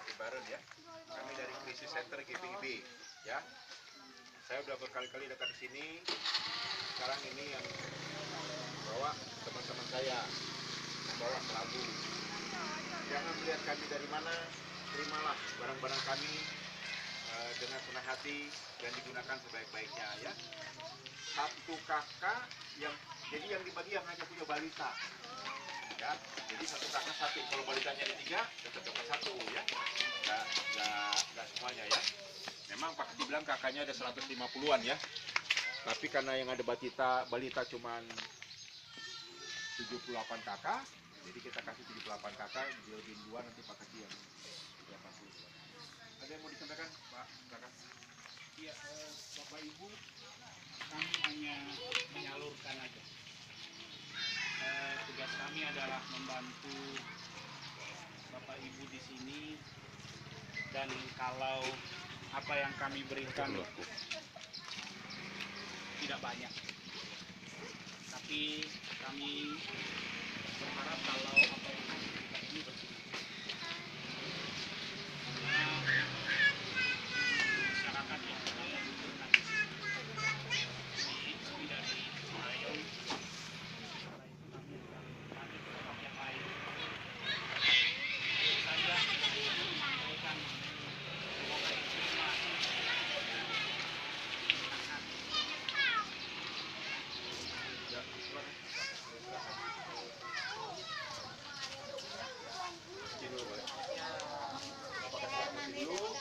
seperti Baron ya. Kami dari Krisis Center GPIB ya. Saya udah berkali-kali datang ke sini. Sekarang ini yang bawa teman-teman saya membawa kelabu. Jangan melihat kami dari mana, terimalah barang-barang kami dengan senang hati dan digunakan sebaik-baiknya ya. Satu kakak yang dibagi yang hanya punya balita ya. Jadi satu kakak satu, kalau balitanya ada 3 tetap dapat 1 ya. Nggak semuanya ya. Memang Pak Kecil bilang kakaknya ada 150-an ya. Tapi karena yang ada balita cuman 78 kakak, jadi kita kasih 78 kakak, dilebihin 2 nanti Pak Kecil yang 80. Ada yang mau disampaikan Pak Kakak? Iya, Bapak Ibu, kami hanya menyalurkan aja. Tugas kami adalah membantu Bapak Ibu di sini, dan kalau apa yang kami berikan tidak banyak, tapi kami berharap kalau apa yang kami berikan ini bersih. Masyarakat yang sedang membutuhkan ini dari Malayong, kami tempat yang lain. Saja memberikan semoga inspirasi Ya, silakan. Kecil dulu boleh.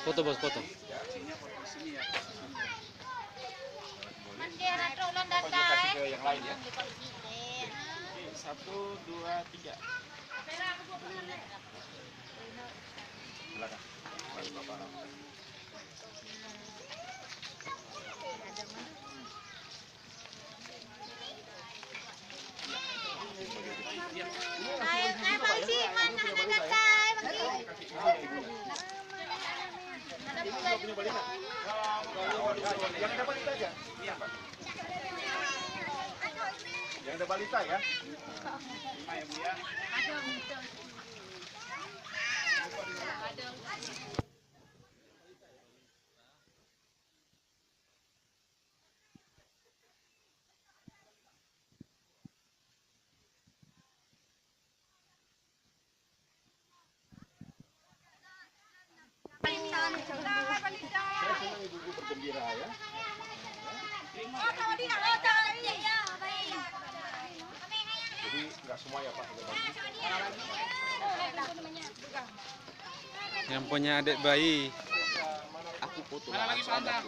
Foto bos, foto. sini foto sini ya. Apa dia kasih ke yang lain ya? 1, 2, 3. Silakan. Mari Bapak. Yang ada balita aja? Iya Pak. Yang ada balita ya? 5 ya Bu ya. Saya senang ibu-ibu bergembira ya. Jadi nggak semua ya Pak, ada bagus. Yang punya adik bayi. Aku foto. Mana lagi Pak Anda?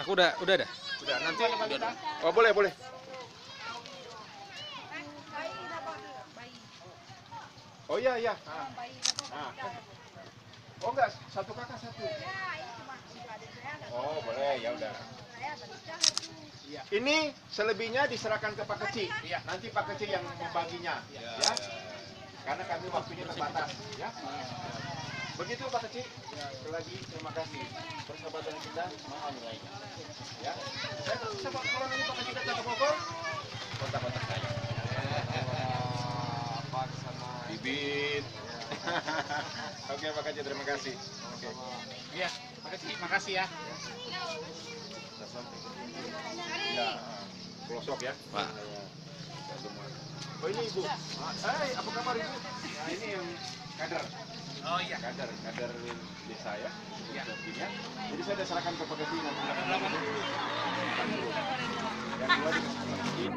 Aku udah ada. Udah nanti. Oh boleh boleh. Oh iya iya. Ah. Oh enggak, satu kakak satu. Oh boleh ya udah. Iya. Ini selebihnya diserahkan ke Pak Kecil. Iya. Nanti Pak Kecil yang membaginya, ya. Karena kami waktunya terbatas, ya. Begitu Pak Kecil. Ya, sekali lagi terima kasih. Persahabatan kita mahal nilainya. Ya. Saya bisa kalau nanti Pak Kecil datang ke Bogor, kontak-kontak saya. Pak sama Bibit. Oke Pak Kecil, terima kasih. Oke. Iya, makasih ya. Ya, pelosok ya. Pak. Ya, semua. Oh ini Ibu. Hai, apa kabar Ibu? Nah, ini yang kader. Oh iya. Kader desa ya. Iya. Ya. Jadi saya sudah serahkan ke Pak Kecil nanti. Berapa dulu? Yang dua dikasih.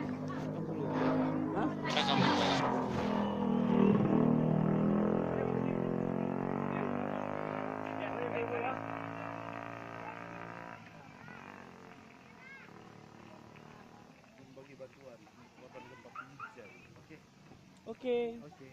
Bagi bantuan korban gempa Pijat. Oke. Oke. Oke.